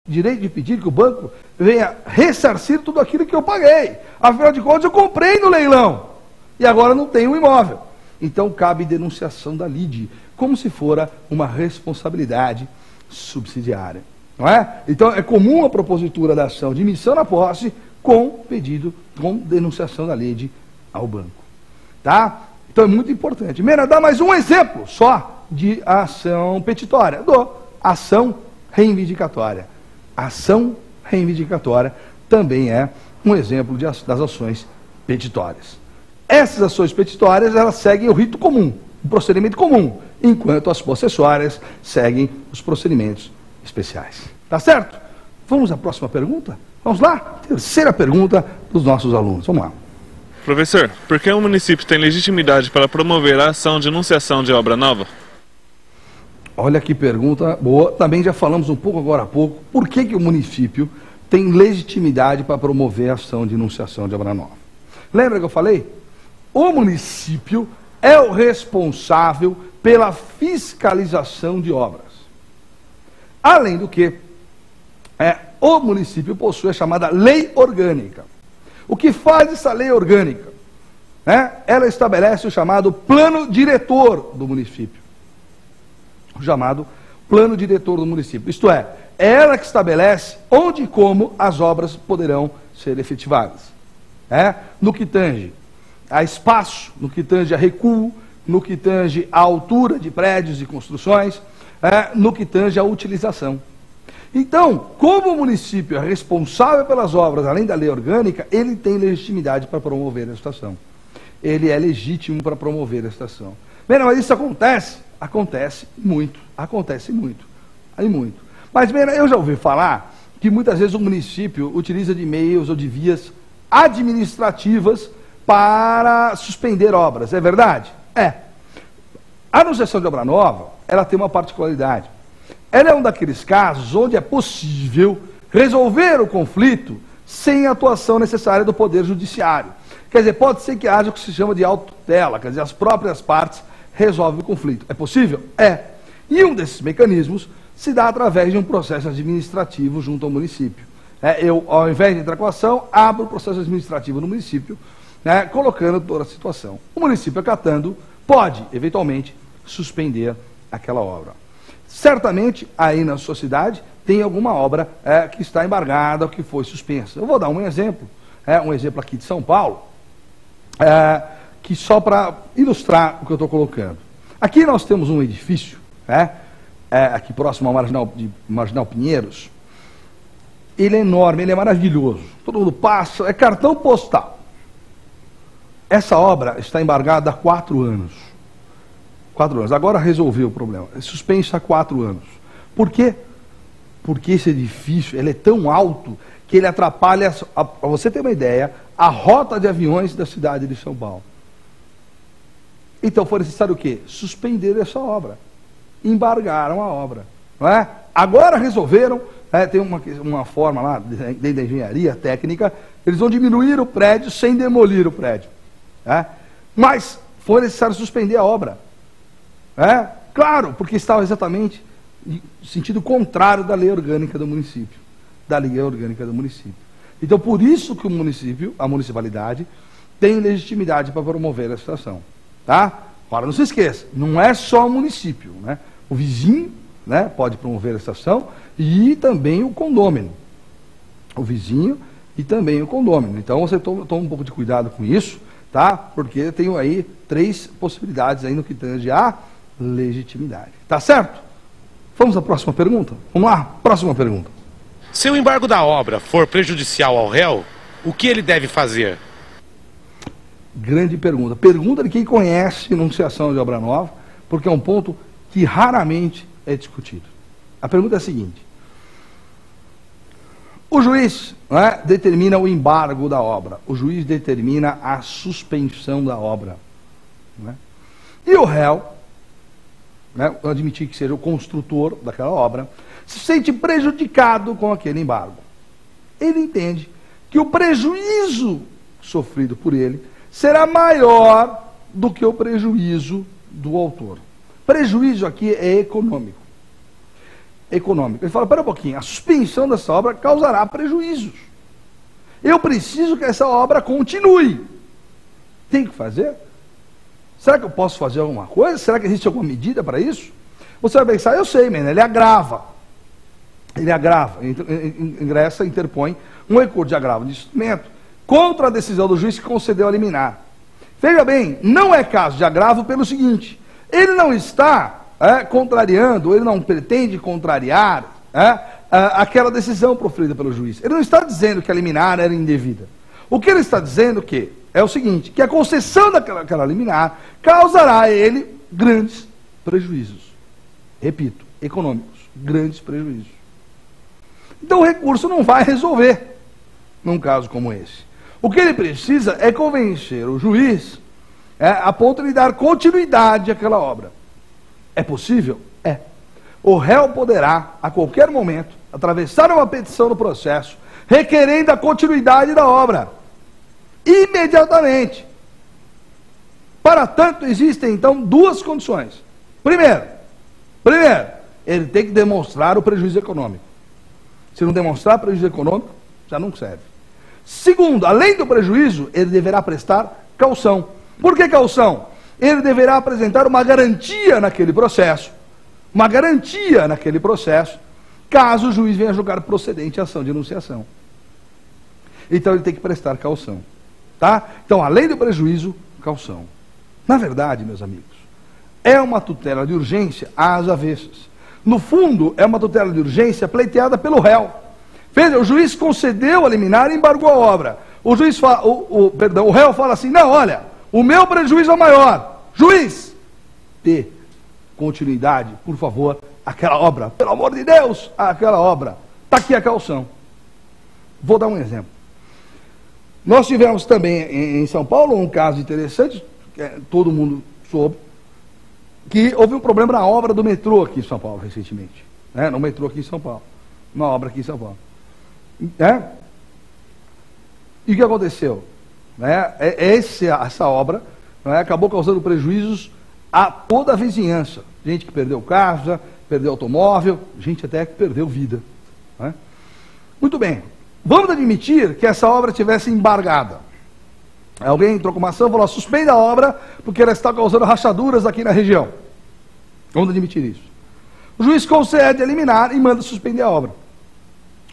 direito de pedir que o banco venha ressarcir tudo aquilo que eu paguei. Afinal de contas, eu comprei no leilão e agora não tenho o imóvel. Então, cabe denunciação da lide, como se fora uma responsabilidade subsidiária. Não é? Então, é comum a propositura da ação de emissão na posse com pedido, com denunciação da lide ao banco. Tá? Então, é muito importante. Mena, dá mais um exemplo só de ação petitória. Ação reivindicatória. Ação reivindicatória também é um exemplo das ações petitórias. Essas ações petitórias, elas seguem o rito comum, o procedimento comum, enquanto as possessórias seguem os procedimentos especiais. Tá certo? Vamos à próxima pergunta? Vamos lá? Terceira pergunta dos nossos alunos. Vamos lá. Professor, por que o município tem legitimidade para promover a ação de enunciação de obra nova? Olha que pergunta boa. Também já falamos um pouco agora há pouco. Por que o município tem legitimidade para promover a ação de enunciação de obra nova? Lembra que eu falei? O município é o responsável pela fiscalização de obras. Além do que, o município possui a chamada lei orgânica. O que faz essa lei orgânica? Ela estabelece o chamado plano diretor do município. O chamado plano diretor do município. Isto é ela que estabelece onde e como as obras poderão ser efetivadas. No que tange a espaço, no que tange a recuo, no que tange a altura de prédios e construções, no que tange a utilização. Então, como o município é responsável pelas obras, além da lei orgânica, ele tem legitimidade para promover esta ação. Ele é legítimo para promover esta ação. Bem, mas isso acontece? Acontece muito. Aí muito. Mas, bem, eu já ouvi falar que muitas vezes o município utiliza de meios ou de vias administrativas para suspender obras. É verdade? É. A enunciação de obra nova, ela tem uma particularidade. Ela é um daqueles casos onde é possível resolver o conflito sem a atuação necessária do Poder Judiciário. Quer dizer, pode ser que haja o que se chama de autotutela, quer dizer, as próprias partes resolvem o conflito. É possível? É. E um desses mecanismos se dá através de um processo administrativo junto ao município. Eu, ao invés de entrar com a ação, abro o processo administrativo no município, colocando toda a situação. O município, acatando, pode, eventualmente, suspender aquela obra. Certamente, aí na sua cidade, tem alguma obra que está embargada ou que foi suspensa. Eu vou dar um exemplo aqui de São Paulo, que só para ilustrar o que eu estou colocando. Aqui nós temos um edifício, aqui próximo ao Marginal Pinheiros. Ele é enorme, ele é maravilhoso. Todo mundo passa, é cartão postal. Essa obra está embargada há 4 anos. 4 anos. Agora resolveu o problema. É suspenso há 4 anos. Por quê? Porque esse edifício ele é tão alto que ele atrapalha, para você ter uma ideia, a rota de aviões da cidade de São Paulo. Então foi necessário o quê? Suspender essa obra. Embargaram a obra. Não é? Agora resolveram, tem uma forma lá, dentro da engenharia técnica, eles vão diminuir o prédio sem demolir o prédio. Mas foi necessário suspender a obra. Claro, porque estava exatamente no sentido contrário da lei orgânica do município. Então, por isso que o município, a municipalidade, tem legitimidade para promover a situação. Tá? Agora, não se esqueça, não é só o município. O vizinho pode promover a situação e também o condômino. O vizinho e também o condômino. Então, você toma um pouco de cuidado com isso, tá? Porque tem aí 3 possibilidades aí no que tange a legitimidade. Tá certo? Vamos à próxima pergunta? Vamos lá? Próxima pergunta. Se o embargo da obra for prejudicial ao réu, o que ele deve fazer? Grande pergunta. Pergunta de quem conhece enunciação de obra nova, porque é um ponto que raramente é discutido. A pergunta é a seguinte. O juiz determina o embargo da obra. O juiz determina a suspensão da obra. E o réu, eu admiti que seja o construtor daquela obra, se sente prejudicado com aquele embargo. Ele entende que o prejuízo sofrido por ele será maior do que o prejuízo do autor. Prejuízo aqui é econômico. econômico. Ele fala, pera um pouquinho, a suspensão dessa obra causará prejuízos. Eu preciso que essa obra continue. Tem que fazer? Será que eu posso fazer alguma coisa? Será que existe alguma medida para isso? Você vai pensar, eu sei, ele agrava. Ele agrava, ingressa, interpõe um recurso de agravo de instrumento contra a decisão do juiz que concedeu a liminar. Veja bem, não é caso de agravo pelo seguinte, ele não está contrariando, ele não pretende contrariar aquela decisão proferida pelo juiz. Ele não está dizendo que a liminar era indevida. O que ele está dizendo é o seguinte, que a concessão daquela liminar causará a ele grandes prejuízos. Repito, econômicos, grandes prejuízos. Então o recurso não vai resolver num caso como esse. O que ele precisa é convencer o juiz a ponto de dar continuidade àquela obra. É possível? É. O réu poderá, a qualquer momento, atravessar uma petição no processo, requerendo a continuidade da obra. Imediatamente. Para tanto, existem então duas condições. Primeiro, ele tem que demonstrar o prejuízo econômico. Se não demonstrar prejuízo econômico, já não serve. Segundo, além do prejuízo, ele deverá prestar caução. Por que caução? Ele deverá apresentar uma garantia naquele processo. Uma garantia naquele processo, caso o juiz venha julgar procedente a ação de enunciação. Então ele tem que prestar caução. Tá? Então, além do prejuízo, caução. Na verdade, meus amigos, é uma tutela de urgência às avessas. No fundo, é uma tutela de urgência pleiteada pelo réu. Veja, o juiz concedeu a liminar e embargou a obra. O juiz fala, o réu fala assim, não, olha, o meu prejuízo é maior. Juiz, dê continuidade, por favor, àquela obra. Pelo amor de Deus, àquela obra. Está aqui a caução. Vou dar um exemplo. Nós tivemos também em São Paulo um caso interessante, que todo mundo soube, que houve um problema na obra do metrô aqui em São Paulo, recentemente. No metrô aqui em São Paulo. Uma obra aqui em São Paulo. E o que aconteceu? Essa obra acabou causando prejuízos a toda a vizinhança. Gente que perdeu casa, perdeu automóvel, gente até que perdeu vida. Muito bem. Vamos admitir que essa obra tivesse embargada. Alguém entrou com uma ação e falou, suspenda a obra porque ela está causando rachaduras aqui na região. Vamos admitir isso. O juiz concede a liminar e manda suspender a obra.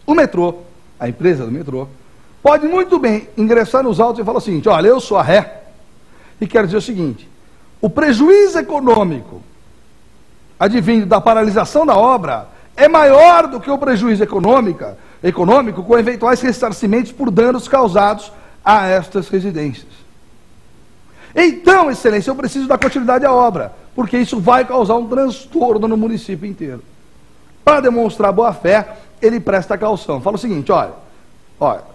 O metrô, a empresa do metrô, pode muito bem ingressar nos autos e falar o seguinte, olha, eu sou a ré e quero dizer o seguinte, o prejuízo econômico advindo da paralisação da obra é maior do que o prejuízo econômico com eventuais ressarcimentos por danos causados a estas residências. Então, excelência, eu preciso dar continuidade à obra, porque isso vai causar um transtorno no município inteiro. Para demonstrar boa-fé, ele presta caução. Fala o seguinte, olha,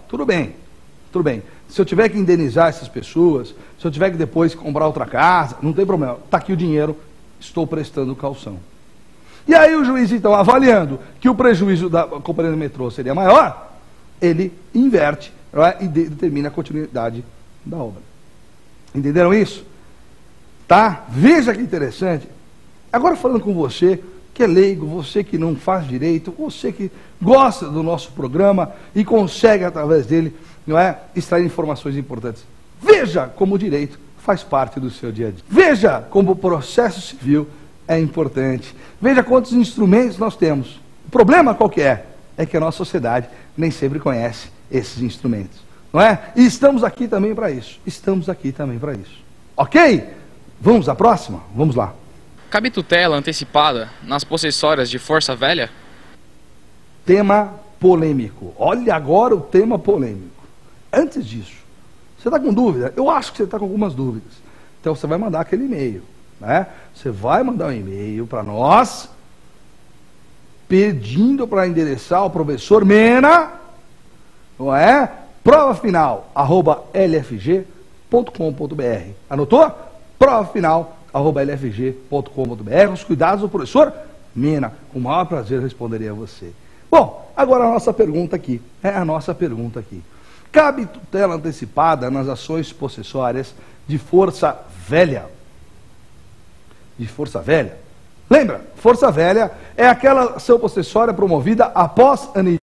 tudo bem. Se eu tiver que indenizar essas pessoas, se eu tiver que depois comprar outra casa, não tem problema. Está aqui o dinheiro, estou prestando caução. E aí o juiz, então, avaliando que o prejuízo da companhia do metrô seria maior, ele inverte e determina a continuidade da obra. Entenderam isso? Tá? Veja que interessante. Agora falando com você, que é leigo, você que não faz direito, você que gosta do nosso programa e consegue, através dele, extrair informações importantes. Veja como o direito faz parte do seu dia a dia. Veja como o processo civil é importante. Veja quantos instrumentos nós temos. O problema qual que é? É que a nossa sociedade nem sempre conhece esses instrumentos. Não é? E estamos aqui também para isso. Ok? Vamos à próxima? Vamos lá. Cabe tutela antecipada nas possessórias de força velha? Tema polêmico. Olha agora o tema polêmico. Antes disso, você está com dúvida? Eu acho que você está com algumas dúvidas. Então você vai mandar aquele e-mail. Você vai mandar um e-mail para nós, pedindo para endereçar ao professor Mena, provafinal@lfg.com.br. Anotou? provafinal@lfg.com.br. Os cuidados do professor Mena. Com o maior prazer responderei a você. Bom, agora a nossa pergunta aqui. Cabe tutela antecipada nas ações possessórias de força velha? Lembra? Força velha é aquela ação possessória promovida após anistiar.